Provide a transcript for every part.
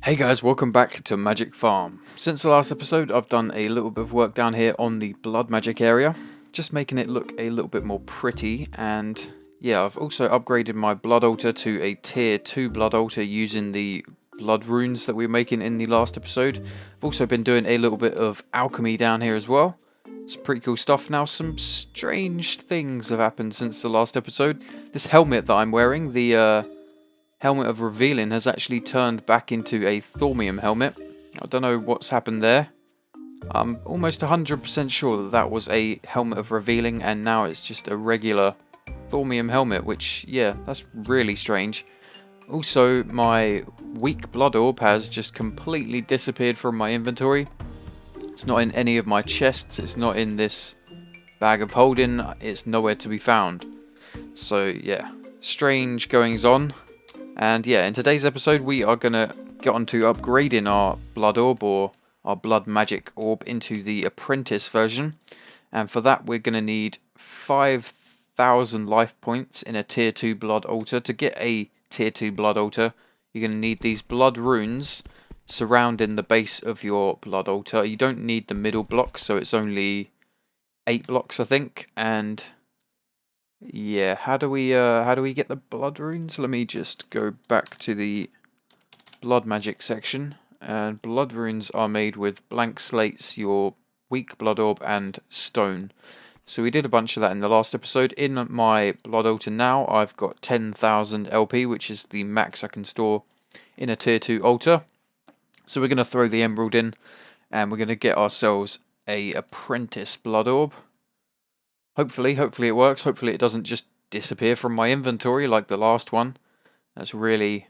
Hey guys, welcome back to Magic Farm. Since the last episode, I've done a little bit of work down here on the blood magic area, just making it look a little bit more pretty, and yeah, I've also upgraded my blood altar to a tier 2 blood altar using the blood runes that we were making in the last episode. I've also been doing a little bit of alchemy down here as well. Some pretty cool stuff. Now, some strange things have happened since the last episode. This helmet that I'm wearing, the Helmet of Revealing, has actually turned back into a Thaumium helmet. I don't know what's happened there. I'm almost 100% sure that that was a Helmet of Revealing and now it's just a regular Thaumium helmet, which, yeah, that's really strange. Also, my weak blood orb has just completely disappeared from my inventory. It's not in any of my chests, it's not in this bag of holding, it's nowhere to be found. So, yeah, strange goings on. And yeah, in today's episode we are going to get on to upgrading our blood orb or our blood magic orb into the apprentice version. And for that we're going to need 5,000 life points in a tier 2 blood altar. To get a tier 2 blood altar, you're going to need these blood runes surrounding the base of your blood altar. You don't need the middle block, so it's only 8 blocks I think. And yeah, how do we get the blood runes? Let me just go back to the blood magic section. And blood runes are made with blank slates, your weak blood orb, and stone. So we did a bunch of that in the last episode. In my blood altar now, I've got 10,000 LP, which is the max I can store in a tier 2 altar. So we're going to throw the emerald in, and we're going to get ourselves a apprentice blood orb. Hopefully it works. Hopefully it doesn't just disappear from my inventory like the last one. That's really,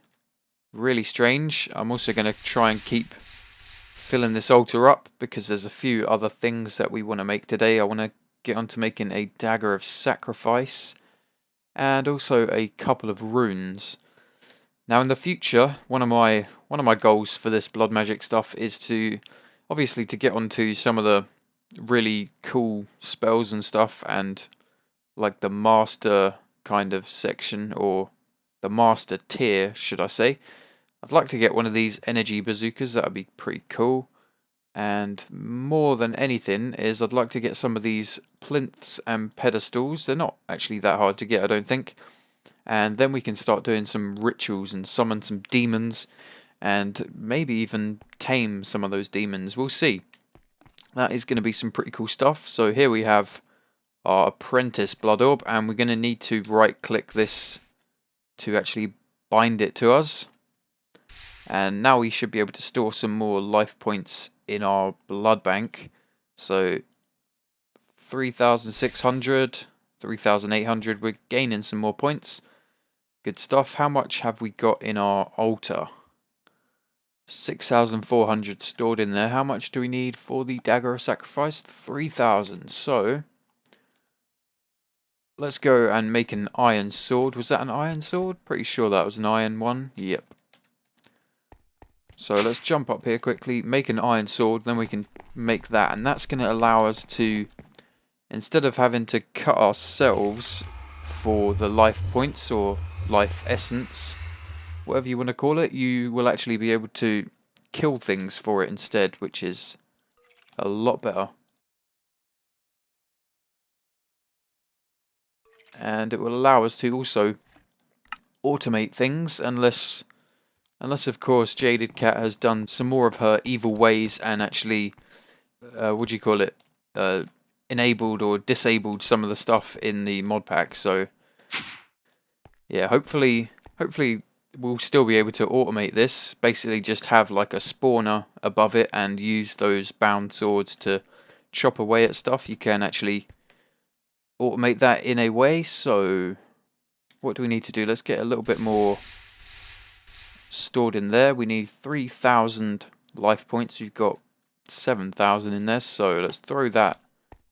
really strange. I'm also going to try and keep filling this altar up because there's a few other things that we want to make today. I want to get on to making a dagger of sacrifice and also a couple of runes. Now in the future, one of my goals for this blood magic stuff is to obviously to get onto some of the really cool spells and stuff, and like the master kind of section, or the master tier should I say. I'd like to get one of these energy bazookas. That would be pretty cool. And more than anything is I'd like to get some of these plinths and pedestals. They're not actually that hard to get, I don't think. And then we can start doing some rituals and summon some demons and maybe even tame some of those demons. We'll see. That is going to be some pretty cool stuff. So here we have our apprentice blood orb, and we're going to need to right click this to actually bind it to us. And now we should be able to store some more life points in our blood bank. So 3,600, 3,800, we're gaining some more points. Good stuff. How much have we got in our altar? 6,400 stored in there. How much do we need for the dagger of sacrifice? 3,000. So let's go and make an iron sword. Was that an iron sword? Pretty sure that was an iron one. Yep. So let's jump up here quickly, make an iron sword, then we can make that. And that's going to allow us to, instead of having to cut ourselves for the life points or life essence, whatever you want to call it, you will actually be able to kill things for it instead, which is a lot better. And it will allow us to also automate things, unless of course Jaded Cat has done some more of her evil ways and actually, what do you call it, enabled or disabled some of the stuff in the mod pack. So yeah, hopefully we'll still be able to automate this. Basically just have like a spawner above it and use those bound swords to chop away at stuff. You can actually automate that in a way. So what do we need to do? Let's get a little bit more stored in there. We need 3,000 life points. We've got 7,000 in there. So let's throw that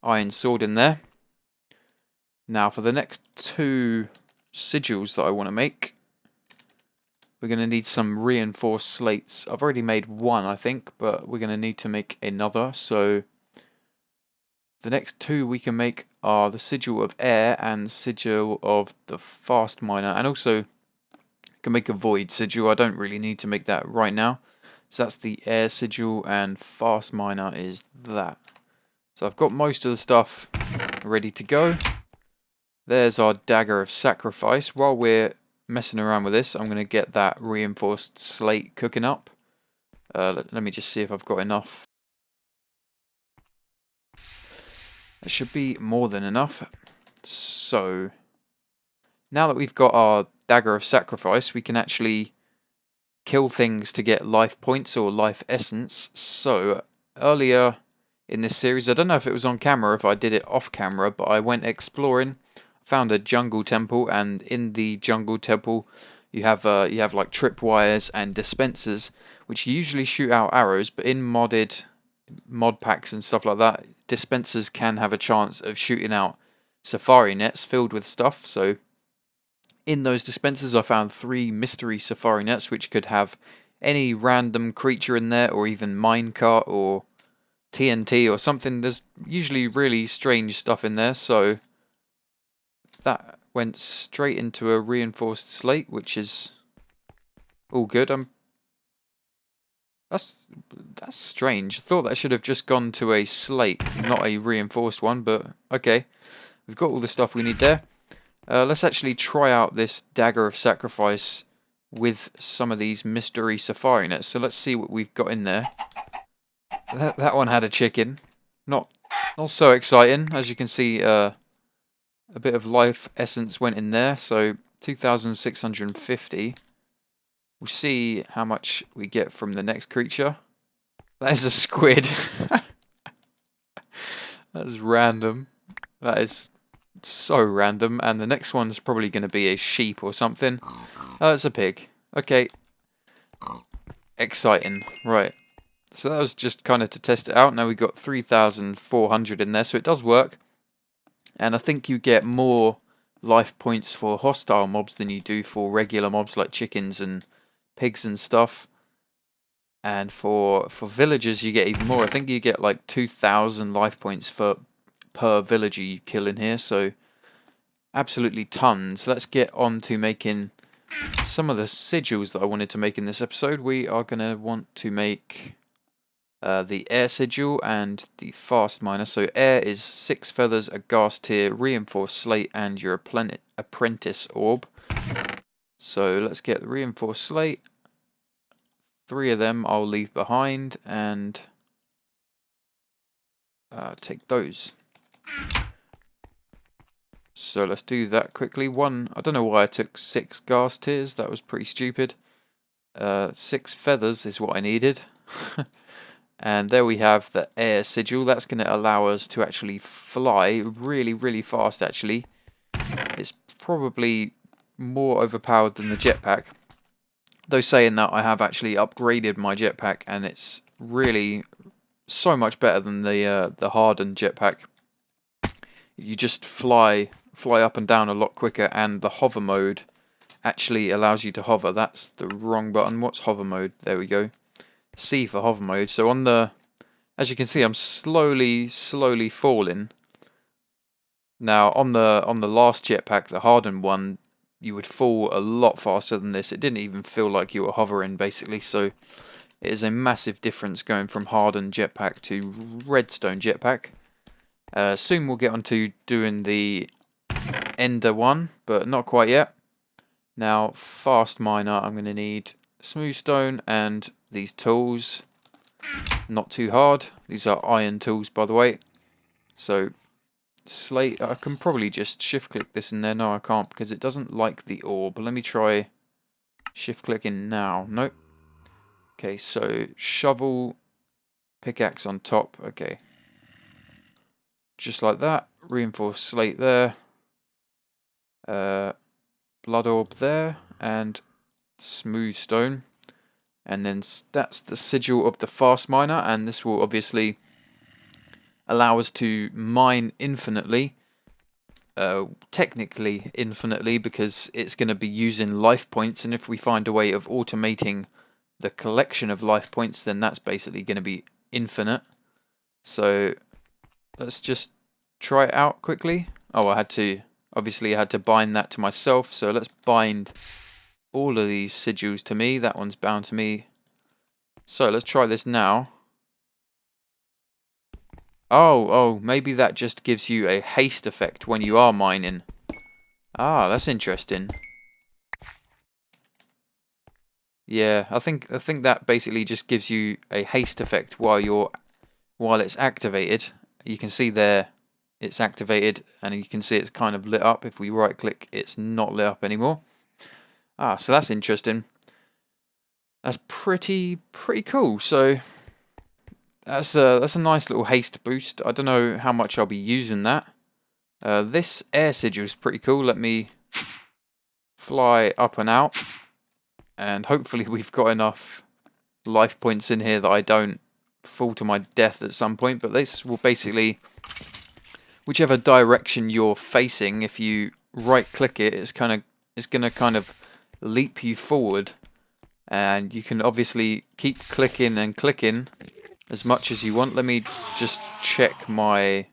iron sword in there. Now for the next 2 sigils that I want to make, we're going to need some reinforced slates. I've already made one, I think, but we're going to need to make another. So the next 2 we can make are the sigil of air and sigil of the fast miner, and also can make a void sigil. I don't really need to make that right now. So that's the air sigil, and fast miner is that. So I've got most of the stuff ready to go. There's our dagger of sacrifice. While we're messing around with this, I'm going to get that reinforced slate cooking up. Let me just see if I've got enough. That should be more than enough. So now that we've got our dagger of sacrifice, we can actually kill things to get life points or life essence. So earlier in this series, I don't know if it was on camera or if I did it off camera, but I went exploring, found a jungle temple, and in the jungle temple you have like tripwires and dispensers which usually shoot out arrows, but in mod packs and stuff like that, dispensers can have a chance of shooting out safari nets filled with stuff. So in those dispensers I found 3 mystery safari nets which could have any random creature in there, or even minecart or TNT or something. There's usually really strange stuff in there, so that went straight into a reinforced slate, which is all good. That's strange. I thought that should have just gone to a slate, not a reinforced one, but okay. We've got all the stuff we need there. Let's actually try out this dagger of sacrifice with some of these mystery safari nets. So let's see what we've got in there. That one had a chicken. Not so exciting. As you can see, a bit of life essence went in there. So 2,650. We'll see how much we get from the next creature. That is a squid. That's random. That is so random. And the next one's probably going to be a sheep or something. Oh, it's a pig. Okay. Exciting. Right. So that was just kind of to test it out. Now we've got 3,400 in there, so it does work. And I think you get more life points for hostile mobs than you do for regular mobs like chickens and pigs and stuff. And for villagers you get even more. I think you get like 2,000 life points per villager you kill in here, so absolutely tons. Let's get on to making some of the sigils that I wanted to make in this episode. We are going to want to make the air sigil and the fast miner. So air is 6 feathers, a ghast tear, reinforced slate, and your apprentice orb. So let's get the reinforced slate. 3 of them I'll leave behind and take those. So let's do that quickly. I don't know why I took 6 ghast tears. That was pretty stupid. 6 feathers is what I needed. And there we have the air sigil. That's going to allow us to actually fly really, really fast, actually. It's probably more overpowered than the jetpack. Though saying that, I have actually upgraded my jetpack, and it's really so much better than the hardened jetpack. You just fly up and down a lot quicker, and the hover mode actually allows you to hover. That's the wrong button. What's hover mode? There we go. C for hover mode. So on the, as you can see, I'm slowly falling. Now on the last jetpack, the hardened one, you would fall a lot faster than this. It didn't even feel like you were hovering, basically. So it is a massive difference going from hardened jetpack to redstone jetpack. Soon we'll get onto doing the ender one, but not quite yet. Now fast miner, I'm going to need smooth stone and these tools. Not too hard. These are iron tools, by the way. So slate, I can probably just shift click this in there. No, I can't, because it doesn't like the orb. Let me try shift clicking now. Nope. Okay, so shovel, pickaxe on top. Okay, just like that. Reinforced slate there. Blood orb there, and smooth stone. And then that's the sigil of the fast miner, and this will obviously allow us to mine infinitely. Technically infinitely, because it's going to be using life points, and if we find a way of automating the collection of life points, then that's basically going to be infinite. So let's just try it out quickly. Oh, I had to bind that to myself, so let's bind all of these sigils to me. That one's bound to me. So let's try this now. Oh, maybe that just gives you a haste effect when you are mining. Ah, that's interesting. Yeah, I think that basically just gives you a haste effect while it's activated. You can see there it's activated, and you can see it's kind of lit up. If we right click, it's not lit up anymore. Ah, so that's interesting. That's pretty cool. So that's a nice little haste boost. I don't know how much I'll be using that. This air sigil is pretty cool. Let me fly up and out, and hopefully we've got enough life points in here that I don't fall to my death at some point. But this will basically, whichever direction you're facing, if you right click it, it's gonna kind of leap you forward, and you can obviously keep clicking and clicking as much as you want. Let me just check my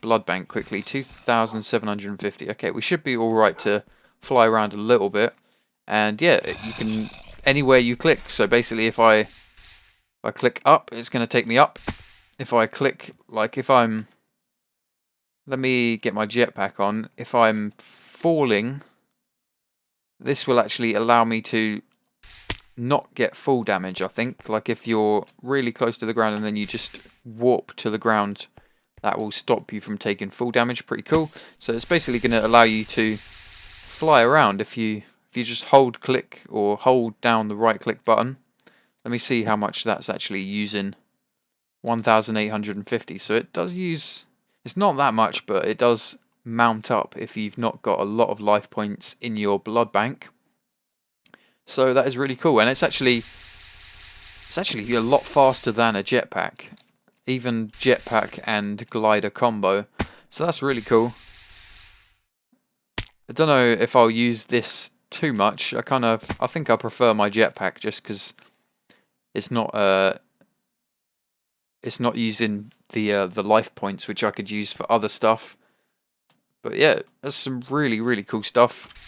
blood bank quickly. 2,750. Okay, we should be all right to fly around a little bit. And yeah, you can anywhere you click. So basically, if I click up, it's going to take me up. If I click, like if I'm, let me get my jetpack on. If I'm falling, this will actually allow me to not get full damage, I think. Like if you're really close to the ground and then you just warp to the ground, that will stop you from taking full damage. Pretty cool. So it's basically going to allow you to fly around if you just hold click or hold down the right click button. Let me see how much that's actually using. 1,850. So it does use, it's not that much, but it does mount up if you've not got a lot of life points in your blood bank. So that is really cool, and it's actually a lot faster than a jetpack, even jetpack and glider combo. So that's really cool. I don't know if I'll use this too much. I think I prefer my jetpack just because it's not using the life points which I could use for other stuff. But yeah, that's some really cool stuff.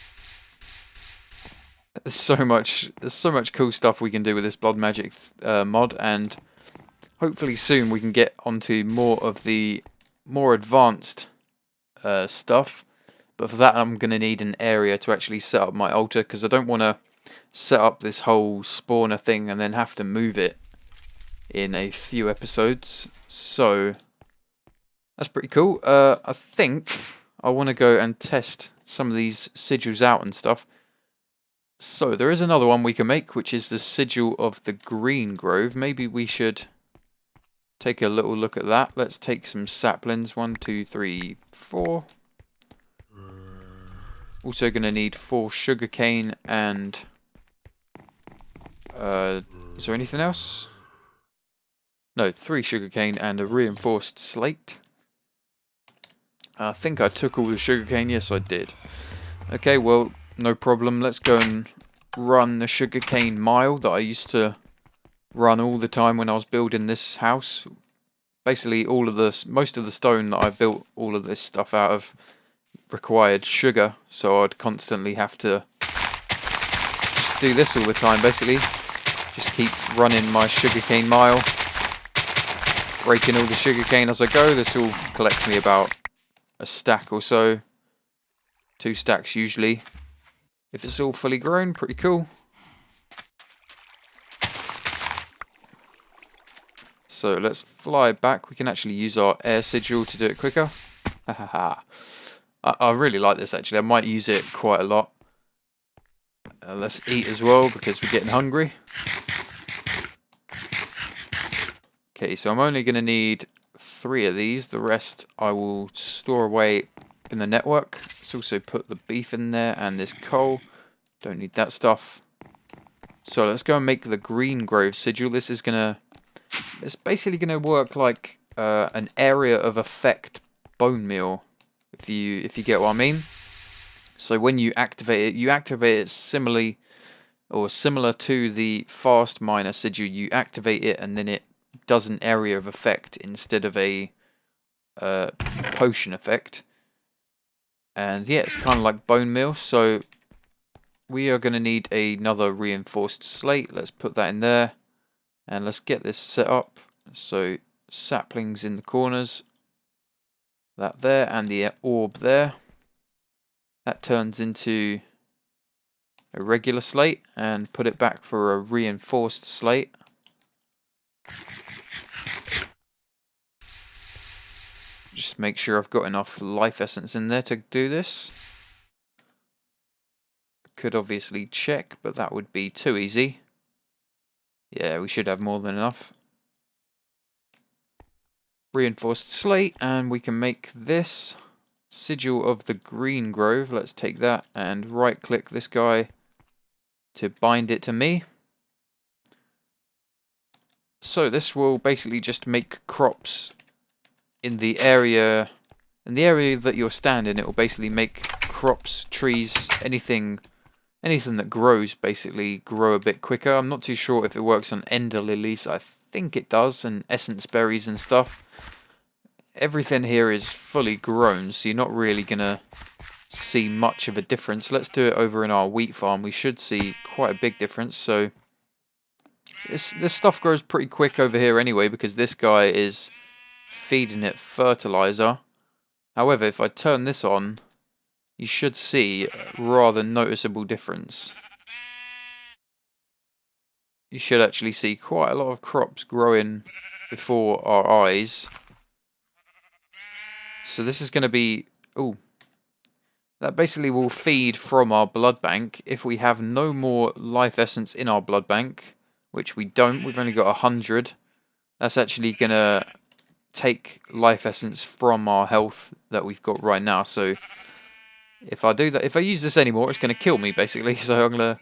There's so much cool stuff we can do with this Blood Magic mod, and hopefully soon we can get onto more of the more advanced stuff. But for that, I'm going to need an area to actually set up my altar, because I don't want to set up this whole spawner thing and then have to move it in a few episodes. So that's pretty cool. I think I want to go and test some of these sigils out and stuff. So there is another one we can make, which is the sigil of the Green Grove. Maybe we should take a little look at that. Let's take some saplings. 1, 2, 3, 4. Also going to need 4 sugarcane and... is there anything else? No, 3 sugarcane and a reinforced slate. I think I took all the sugarcane. Yes, I did. Okay, well, no problem. Let's go and run the sugarcane mile that I used to run all the time when I was building this house. Basically, most of the stone that I built all of this stuff out of required sugar, so I'd constantly have to just do this all the time. Basically, just keep running my sugarcane mile, breaking all the sugarcane as I go. This will collect me about a stack or so, 2 stacks usually. If it's all fully grown, pretty cool. So let's fly back. We can actually use our air sigil to do it quicker. I really like this actually. I might use it quite a lot. Let's eat as well because we're getting hungry. Okay, so I'm only going to need 3 of these. The rest I will store away in the network. Let's also put the beef in there and this coal. Don't need that stuff. So let's go and make the Green Grove sigil. This is it's basically gonna work like an area of effect bone meal, if you get what I mean. So when you activate it similar to the fast miner sigil. You activate it and then it does an area of effect instead of a potion effect. And yeah, it's kind of like bone meal. So we are going to need another reinforced slate. Let's put that in there. And let's get this set up. So saplings in the corners, that there, and the orb there. That turns into a regular slate, and put it back for a reinforced slate. Just make sure I've got enough life essence in there to do this. Could obviously check, but that would be too easy. Yeah, we should have more than enough. Reinforced slate, and we can make this sigil of the green grove. Let's take that and right click this guy to bind it to me. So this will basically just make crops in the area that you're standing. It will basically make crops, trees, anything that grows basically grow a bit quicker. I'm not too sure if it works on ender lilies. I think it does, and essence berries and stuff. Everything here is fully grown, so you're not really gonna see much of a difference. Let's do it over in our wheat farm. We should see quite a big difference. So this stuff grows pretty quick over here anyway, because this guy is feeding it fertilizer. However, if I turn this on, you should see a rather noticeable difference. You should actually see quite a lot of crops growing before our eyes. So this is going to be... Ooh. That basically will feed from our blood bank. If we have no more life essence in our blood bank, which we don't, we've only got 100, that's actually going to take life essence from our health that we've got right now. So if I do that, if I use this anymore, it's going to kill me basically. So I'm going to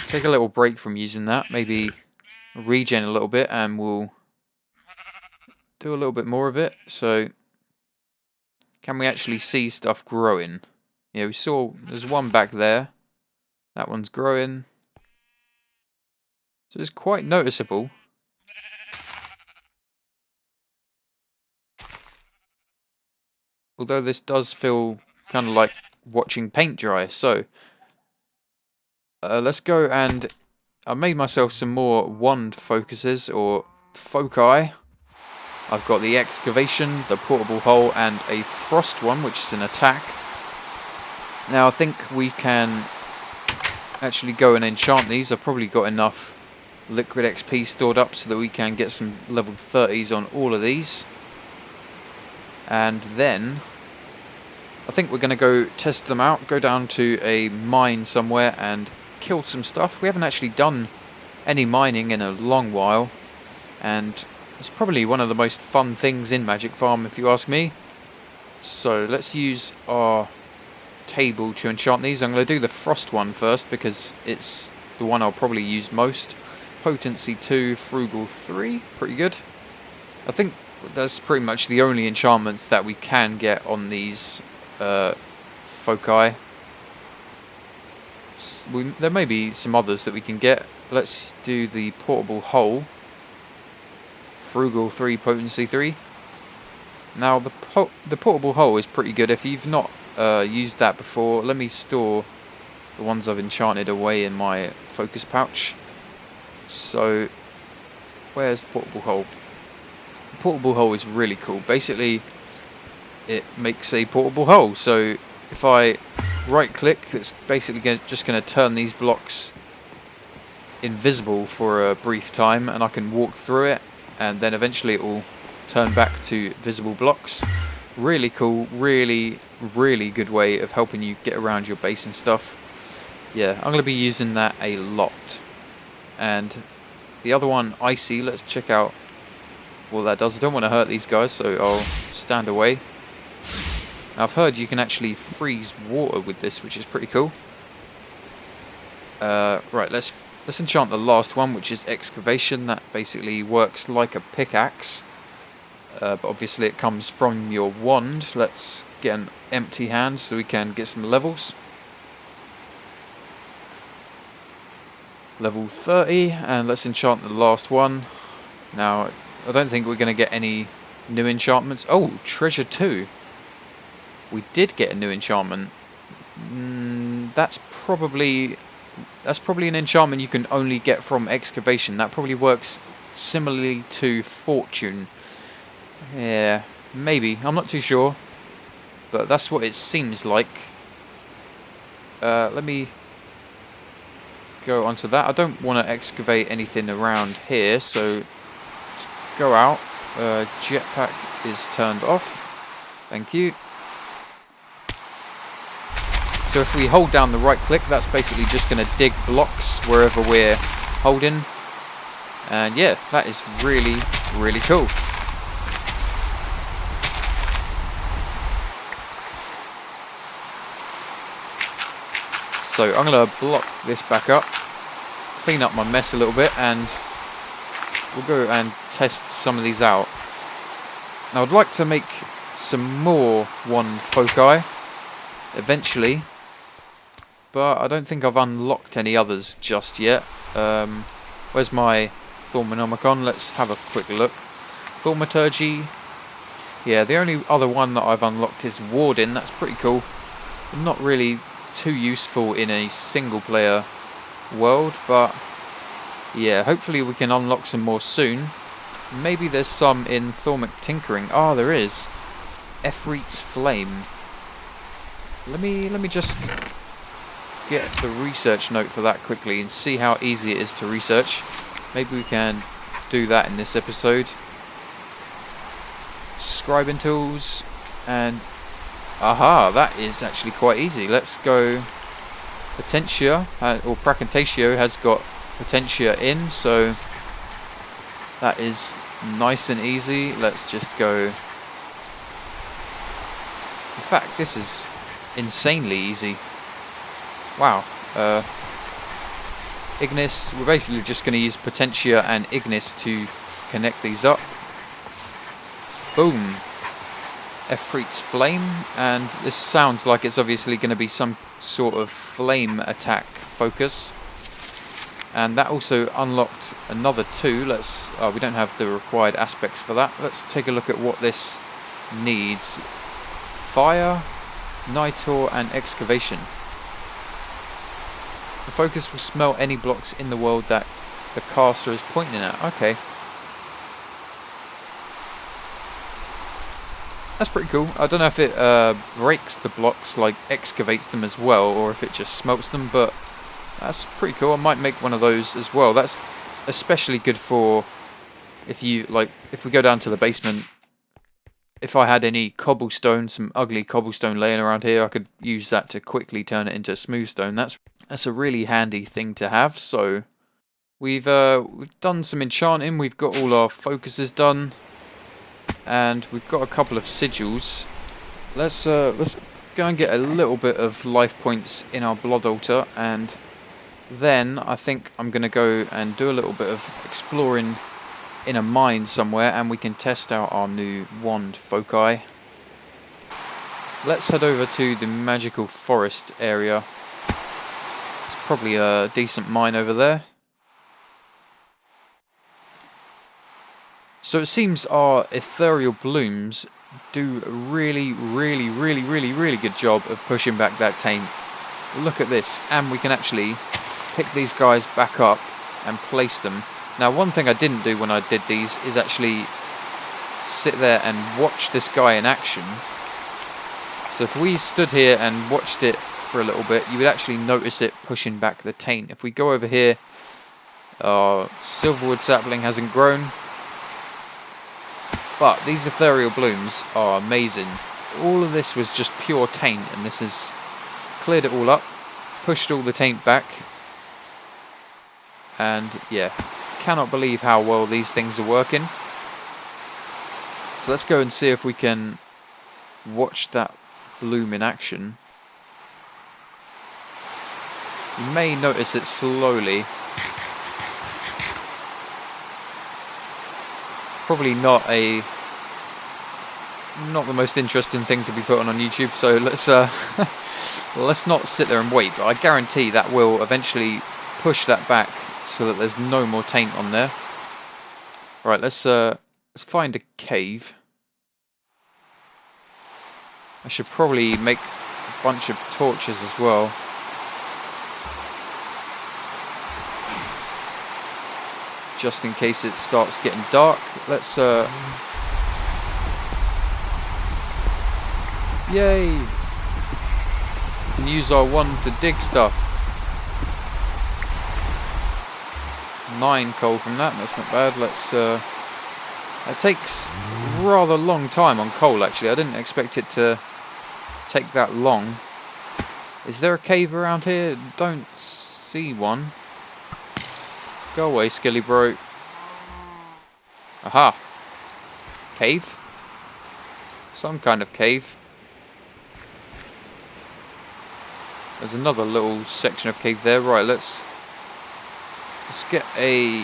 take a little break from using that, maybe regen a little bit, and we'll do a little bit more of it. So can we actually see stuff growing? Yeah, we saw there's one back there. That one's growing. So it's quite noticeable. Although this does feel kind of like watching paint dry. So let's go, and I made myself some more wand focuses or foci. I've got the excavation, the portable hole, and a frost one, which is an attack. Now I think we can actually go and enchant these. I've probably got enough liquid XP stored up so that we can get some level 30s on all of these. And then I think we're going to go test them out, go down to a mine somewhere and kill some stuff. We haven't actually done any mining in a long while, and it's probably one of the most fun things in Magic Farm, if you ask me. So let's use our table to enchant these. I'm going to do the frost one first because it's the one I'll probably use most. Potency 2, frugal 3, pretty good. I think that's pretty much the only enchantments that we can get on these foci. There may be some others that we can get. Let's do the portable hole. Frugal 3, potency 3. Now the portable hole is pretty good. If you've not used that before, let me store the ones I've enchanted away in my focus pouch. So where's the portable hole? The portable hole is really cool. Basically it makes a portable hole. So if I right click, it's basically just going to turn these blocks invisible for a brief time, and I can walk through it, and then eventually it will turn back to visible blocks. Really cool, really good way of helping you get around your base and stuff. Yeah, I'm going to be using that a lot. And the other one, Icy, let's check out what that does. I don't want to hurt these guys, so I'll stand away. Now, I've heard you can actually freeze water with this, which is pretty cool. Right, let's enchant the last one, which is excavation. That basically works like a pickaxe, but obviously it comes from your wand. Let's get an empty hand so we can get some levels. Level 30, and let's enchant the last one. Now, I don't think we're going to get any new enchantments. Oh, treasure 2. We did get a new enchantment. That's probably That's probably an enchantment you can only get from excavation. That probably works similarly to fortune. Yeah, maybe. I'm not too sure. But that's what it seems like. Let me go onto that. I don't want to excavate anything around here, so let's go out. Jetpack is turned off. Thank you. So if we hold down the right click, that's basically just going to dig blocks wherever we're holding. And yeah, that is really, really cool. So I'm going to block this back up, clean up my mess a little bit, and we'll go and test some of these out. Now I'd like to make some more one foci eventually, but I don't think I've unlocked any others just yet. Where's my Thaumanomicon? Let's have a quick look. Thaumaturgy. Yeah, the only other one that I've unlocked is Warden. That's pretty cool. Not really too useful in a single player world, but yeah, hopefully we can unlock some more soon. Maybe there's some in Thaumic Tinkering. Ah, there is. Efreet's Flame. Let me just get the research note for that quickly and see how easy it is to research. Maybe we can do that in this episode. Scribing tools, and aha, that is actually quite easy. Let's go. Potentia, or Pracantatio has got Potentia in, so that is nice and easy. Let's just go. In fact, this is insanely easy. Wow. Ignis, we're basically just going to use Potentia and Ignis to connect these up. Boom. Efreet's Flame, and this sounds like it's obviously going to be some sort of flame attack focus. And that also unlocked another two. Let's. We don't have the required aspects for that. Let's take a look at what this needs. Fire, Nitor, and Excavation. The focus will smelt any blocks in the world that the caster is pointing at. Okay. That's pretty cool. I don't know if it breaks the blocks, like excavates them as well, or if it just smelts them, but that's pretty cool. I might make one of those as well. That's especially good for if you, like, if we go down to the basement, if I had any cobblestone, some ugly cobblestone laying around here, I could use that to quickly turn it into smooth stone. That's a really handy thing to have. So we've done some enchanting. We've got all our focuses done. And we've got a couple of sigils. Let's go and get a little bit of life points in our blood altar, and then I think I'm going to go and do a little bit of exploring in a mine somewhere, and we can test out our new wand foci. Let's head over to the magical forest area. It's probably a decent mine over there. So it seems our ethereal blooms do a really good job of pushing back that taint. Look at this, and we can actually pick these guys back up and place them. Now, one thing I didn't do when I did these is actually sit there and watch this guy in action. So if we stood here and watched it for a little bit, you would actually notice it pushing back the taint. If we go over here, our silverwood sapling hasn't grown. But these ethereal blooms are amazing. All of this was just pure taint, and this has cleared it all up, pushed all the taint back, and yeah, cannot believe how well these things are working. So let's go and see if we can watch that bloom in action. You may notice it slowly. Probably not the most interesting thing to be put on YouTube, so let's not sit there and wait, but I guarantee that will eventually push that back so that there's no more taint on there. Right, let's find a cave. I should probably make a bunch of torches as well. just in case it starts getting dark. Let's yay! We can use our one to dig stuff. 9 coal from that, that's not bad. Let's it takes rather long time on coal actually. I didn't expect it to take that long. Is there a cave around here? Don't see one. Go away, Skilly bro. Aha. Cave? Some kind of cave. There's another little section of cave there. Right, let's get a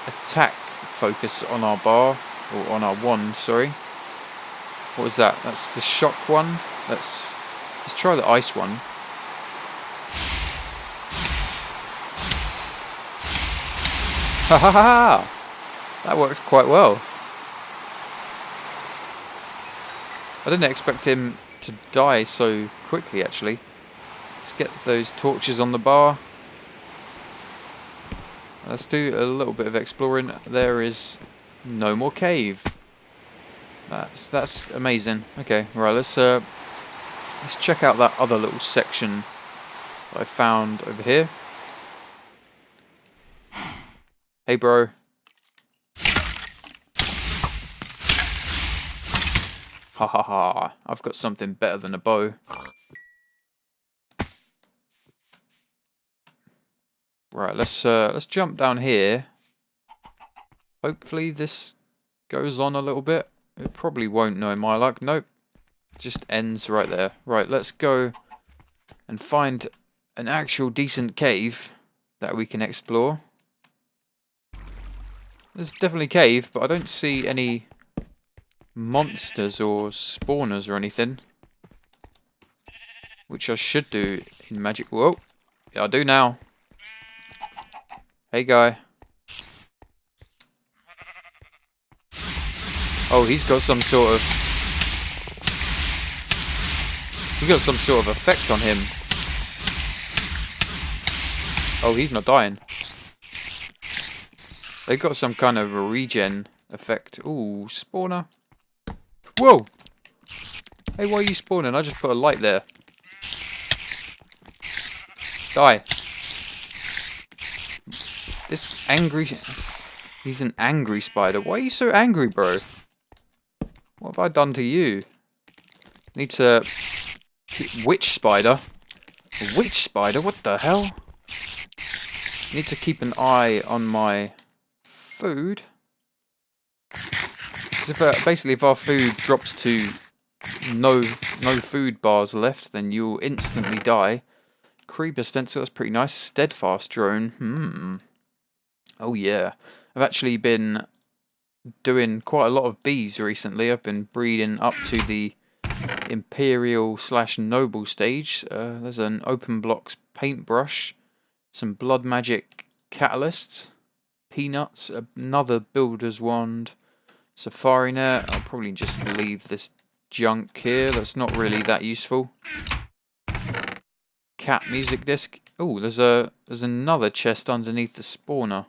attack focus on our bar, or on our wand, sorry. What was that? That's the shock one. Let's try the ice one. Ha ha ha! That worked quite well. I didn't expect him to die so quickly actually. Let's get those torches on the bar. Let's do a little bit of exploring. There is no more cave. That's amazing. Okay, right, let's check out that other little section that I found over here. Hey bro. Ha ha ha. I've got something better than a bow. Right, let's jump down here. Hopefully this goes on a little bit. It probably won't, knowing my luck. Nope. Just ends right there. Right, let's go and find an actual decent cave that we can explore. There's definitely a cave, but I don't see any monsters or spawners or anything. Which I should do in Magic. Whoa. Yeah, I do now. Hey guy. Oh, he's got some sort of effect on him. Oh, he's not dying. They got some kind of a regen effect. Ooh, spawner. Whoa! Hey, why are you spawning? I just put a light there. Die. This angry... He's an angry spider. Why are you so angry, bro? What have I done to you? Need to... Witch spider? A witch spider? What the hell? Need to keep an eye on my food. Because basically if our food drops to no food bars left, then you'll instantly die. Creeper stencil, that's pretty nice. Steadfast drone. Oh yeah. I've actually been doing quite a lot of bees recently. I've been breeding up to the Imperial/Noble stage. There's an open blocks paintbrush, some blood magic catalysts, peanuts, another builder's wand, safari net. I'll probably just leave this junk here. That's not really that useful. Cat music disc. Oh, there's another chest underneath the spawner.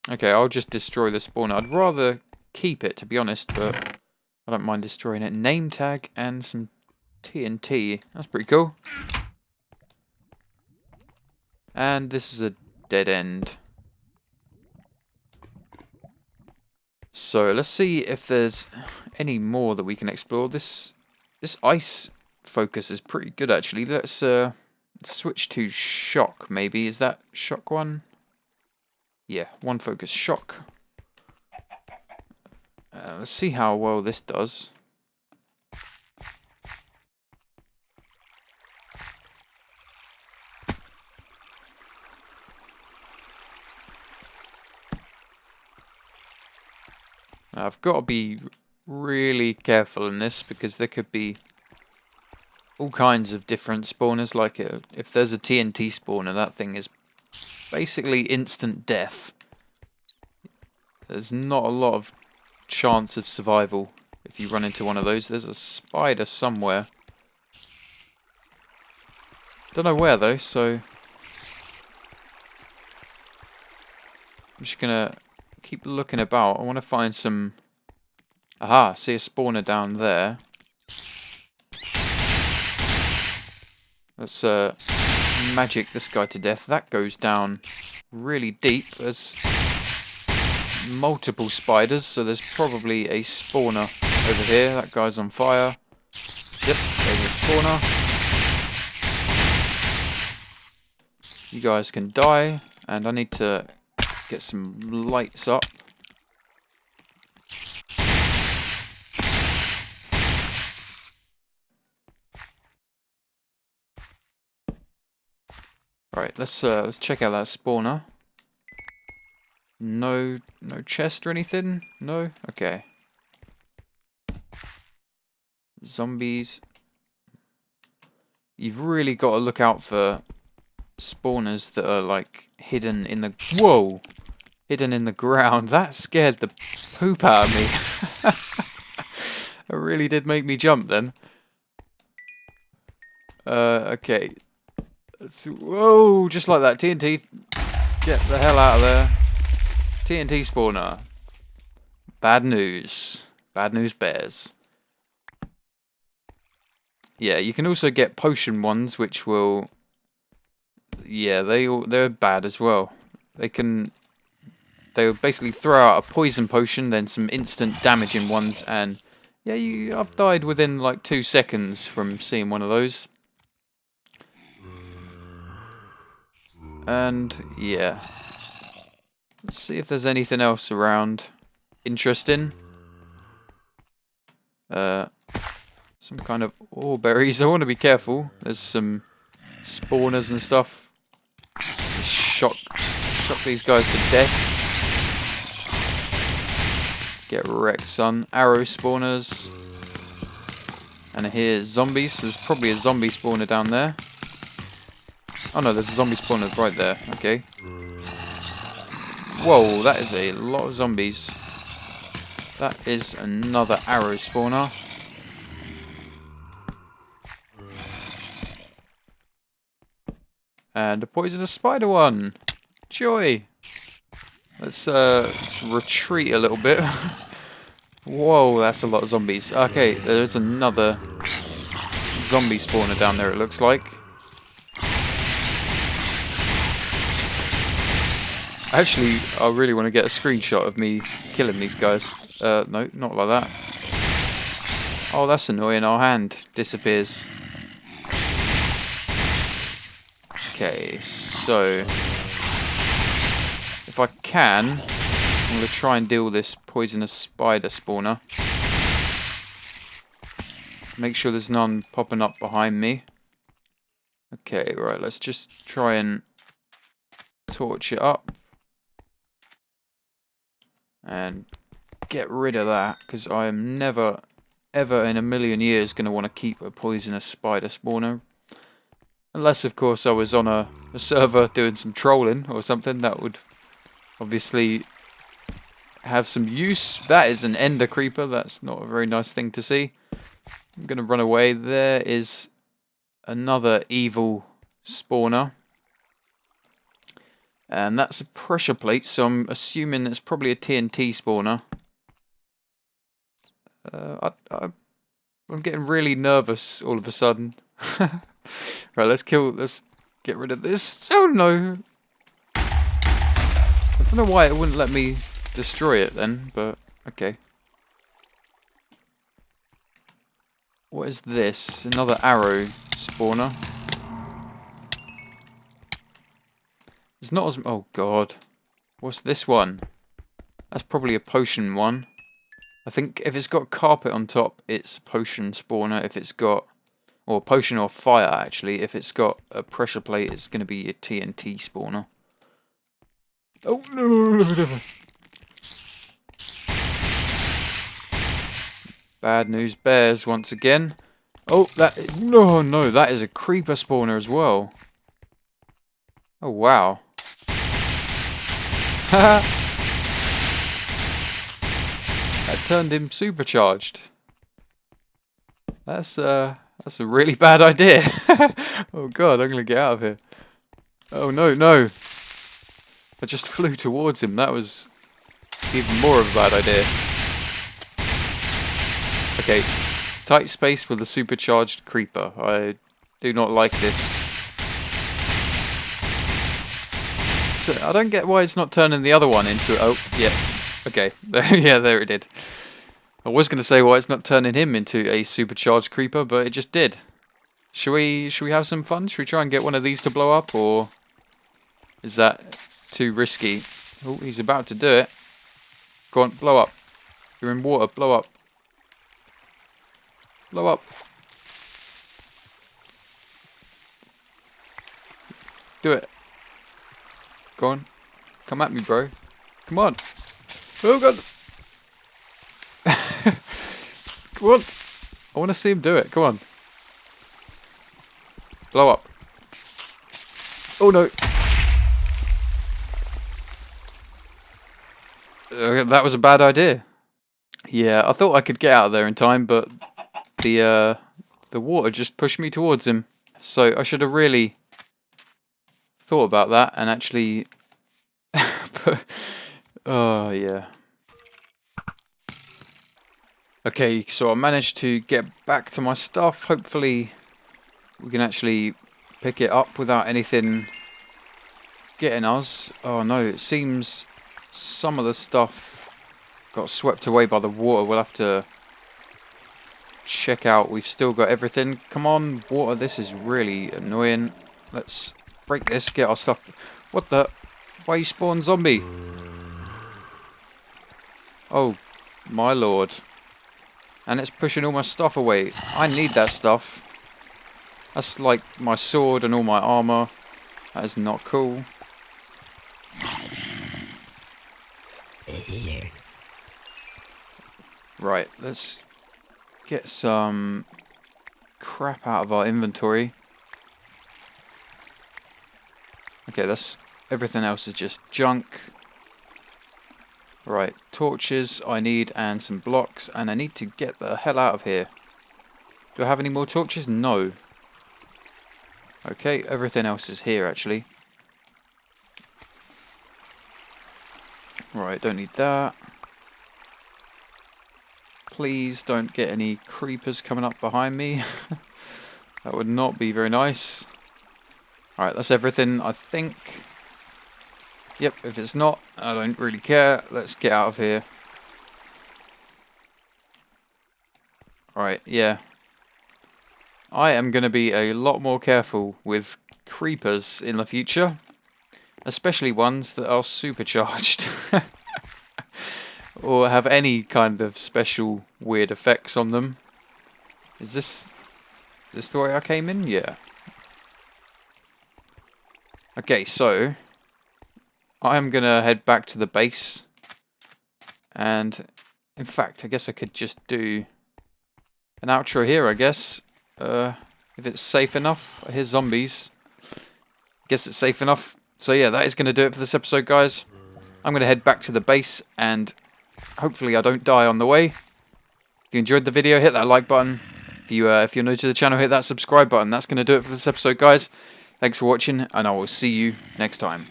Okay, I'll just destroy the spawner. I'd rather keep it, to be honest, but I don't mind destroying it. Name tag and some TNT. That's pretty cool. And this is a dead end. So let's see if there's any more that we can explore. This ice focus is pretty good actually. Let's switch to shock maybe. Is that shock one? Yeah, one focus shock. Let's see how well this does. Now, I've got to be really careful in this because there could be all kinds of different spawners. Like if there's a TNT spawner, that thing is basically instant death. There's not a lot of chance of survival if you run into one of those. There's a spider somewhere. Don't know where though, so I'm just gonna keep looking about. I want to find some... Aha, see a spawner down there. Let's magic this guy to death. That goes down really deep. There's multiple spiders, so there's probably a spawner over here. That guy's on fire. Yep, there's a spawner. You guys can die, and I need to get some lights up. Right, let's check out that spawner. No chest or anything? No? Okay. Zombies. You've really got to look out for spawners that are like hidden in the... Whoa! Hidden in the ground. That scared the poop out of me. It really did make me jump then. Okay. Whoa! Just like that. TNT. Get the hell out of there. TNT spawner. Bad news. Bad news bears. Yeah, you can also get potion ones, which will... Yeah, they're bad as well. They'll basically throw out a poison potion, then some instant damaging ones, and... Yeah, I've died within like 2 seconds from seeing one of those. And, yeah. Let's see if there's anything else around interesting. Some kind of ore berries. I want to be careful. There's some spawners and stuff. Just shock these guys to death. Get wrecked, son. Arrow spawners. And here's zombies. So there's probably a zombie spawner down there. Oh no, there's a zombie spawner right there. Okay. Whoa, that is a lot of zombies. That is another arrow spawner. And a poisonous spider one. Joy. Let's retreat a little bit. Whoa, that's a lot of zombies. Okay, there's another zombie spawner down there, it looks like. Actually, I really want to get a screenshot of me killing these guys. No, not like that. Oh, that's annoying. Our hand disappears. Okay, so... If I can, I'm going to try and deal with this poisonous spider spawner. Make sure there's none popping up behind me. Okay, right, let's just try and torch it up. And get rid of that, because I am never, ever in a million years going to want to keep a poisonous spider spawner. Unless, of course, I was on a server doing some trolling or something, that would obviously have some use. That is an ender creeper, that's not a very nice thing to see. I'm going to run away. There is another evil spawner. And that's a pressure plate, so I'm assuming it's probably a TNT spawner. I'm getting really nervous all of a sudden. Right, let's get rid of this. Oh no! I don't know why it wouldn't let me destroy it then, but okay. What is this? Another arrow spawner. It's not as... Oh god. What's this one? That's probably a potion one. I think if it's got carpet on top, it's a potion spawner. If it's got... Or potion or fire, actually. If it's got a pressure plate, it's going to be a TNT spawner. Oh no! Bad news bears once again. Oh, that... No, that is a creeper spawner as well. Oh, wow. That turned him supercharged. That's a really bad idea. Oh god, I'm gonna get out of here. Oh no. I just flew towards him. That was even more of a bad idea. Okay, tight space with a supercharged creeper. I do not like this. So I don't get why it's not turning the other one into... Oh, yeah. Okay. Yeah, there it did. I was going to say why it's not turning him into a supercharged creeper, but it just did. Should we have some fun? Should we try and get one of these to blow up, or is that too risky? Oh, he's about to do it. Go on, blow up. You're in water, blow up. Blow up. Do it. Go on. Come at me, bro. Come on. Oh, God. Come on. I want to see him do it. Come on. Blow up. Oh, no. That was a bad idea. Yeah, I thought I could get out of there in time, but the water just pushed me towards him. So I should have really thought about that and actually... Oh, yeah. Okay, so I managed to get back to my stuff. Hopefully we can actually pick it up without anything getting us. Oh no, it seems some of the stuff got swept away by the water. We'll have to check out. We've still got everything. Come on, water, this is really annoying. Let's break this, get our stuff. What the? Why you spawn zombie? Oh, my lord. And it's pushing all my stuff away. I need that stuff. That's like my sword and all my armor. That is not cool. Right, let's get some crap out of our inventory. Okay, that's everything else is just junk. Right, torches I need and some blocks, and I need to get the hell out of here. Do I have any more torches? No. Okay, everything else is here actually. Right, don't need that. Please don't get any creepers coming up behind me. That would not be very nice. Alright, that's everything, I think. Yep, if it's not, I don't really care. Let's get out of here. Right, yeah. I am going to be a lot more careful with creepers in the future. Especially ones that are supercharged. Or have any kind of special weird effects on them. Is this the way I came in? Yeah. Okay, so I'm gonna head back to the base, and in fact I guess I could just do an outro here, I guess, if it's safe enough. I hear zombies. Guess it's safe enough. So yeah, that is gonna do it for this episode, guys. I'm gonna head back to the base and hopefully I don't die on the way. If you enjoyed the video, hit that like button. If you're new to the channel, hit that subscribe button. That's gonna do it for this episode, guys. Thanks for watching, and I will see you next time.